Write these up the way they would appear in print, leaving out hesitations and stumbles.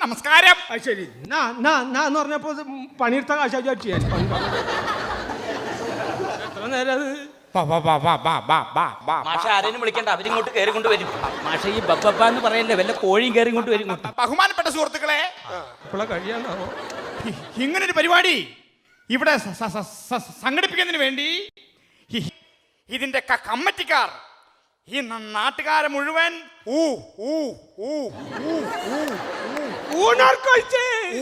നമസ്കാരം. ശരി എന്ന് പറഞ്ഞപ്പോ പണിയെടുത്ത കാശാ ചെയ്യാൻ എത്ര നേരം മാഷ ആരെയും വിളിക്കണ്ട, അവരിങ്ങോട്ട് കയറി കൊണ്ട് വരും. മാഷ ഈ ബബ്ബ എന്ന് പറയല്ലേ, വല്ല കോഴിയും കയറി കൊണ്ട് വരും. ബഹുമാനപ്പെട്ട സുഹൃത്തുക്കളെ, ഇപ്പോഴാ കഴിയാന്നാവോ ഇങ്ങനൊരു പരിപാടി ഇവിടെ സംഘടിപ്പിക്കുന്നതിന് വേണ്ടി ഇതിന്റെ കമ്മിറ്റിക്കാർ ഈ നാട്ടുകാരെ മുഴുവൻ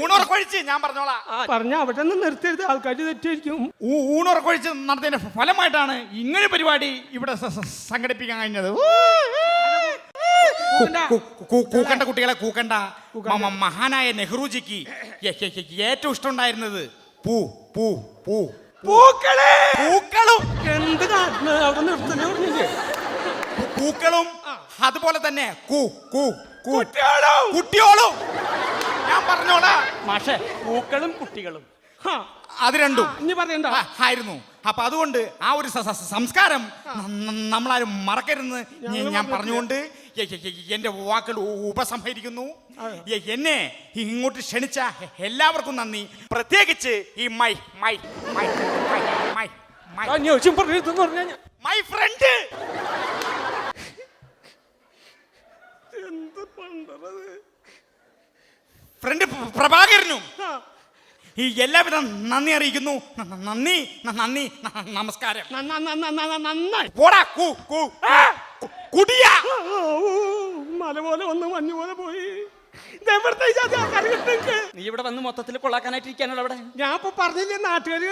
ഊണുറക്കൊഴിച്ച് ഞാൻ പറഞ്ഞോളാം പറഞ്ഞ അവിടെ നിന്ന് നിർത്തിയത് ആൾക്കാർ തെറ്റിയിരിക്കും. ഊണുറക്കൊഴിച്ച് നടത്തിയതിന്റെ ഫലമായിട്ടാണ് ഇങ്ങനെ പരിപാടി ഇവിടെ സംഘടിപ്പിക്കാൻ കഴിഞ്ഞത്. കൂക്കണ്ട കുട്ടികളെ കൂക്കണ്ട. മഹാനായ നെഹ്റുജിക്ക് ഏറ്റവും ഇഷ്ടമുണ്ടായിരുന്നത് പൂ പൂ പൂ പൂക്കളും എന്ത് അവിടെ നിർത്തല് പറഞ്ഞില്ലേ? പൂക്കളും അതുപോലെ തന്നെ കുട്ടിയോളും ഞാൻ പറഞ്ഞോളാം. മാഷെ പൂക്കളും കുട്ടികളും അത് രണ്ടും ഇനി പറയണ്ട ആയിരുന്നു. അപ്പൊ അതുകൊണ്ട് ആ ഒരു സംസ്കാരം നമ്മളാരും മറക്കരുതെന്ന് ഞാൻ പറഞ്ഞുകൊണ്ട് എന്റെ വാക്കുകൾ ഉപസംഹരിക്കുന്നു. എന്നെ ഇങ്ങോട്ട് ക്ഷണിച്ച എല്ലാവർക്കും നന്ദി. പ്രത്യേകിച്ച് ഈ മൈ ഫ്രണ്ട് ഫ്രണ്ട് പ്രഭാകരനും ഈ എല്ലാവിധ നന്ദി അറിയിക്കുന്നു. നന്ദി നന്ദി നമസ്കാരം. നന്നായി പോടാ കുടിയ മല പോലെ വന്ന് മഞ്ഞ് പോലെ പോയി. നീ ഇവിടെ വന്ന് മൊത്തത്തിൽ കൊള്ളാക്കാനായിട്ടിരിക്കാനുള്ള അവിടെ. ഞാൻ ഇപ്പൊ പറഞ്ഞില്ലേ നാട്ടുകാർ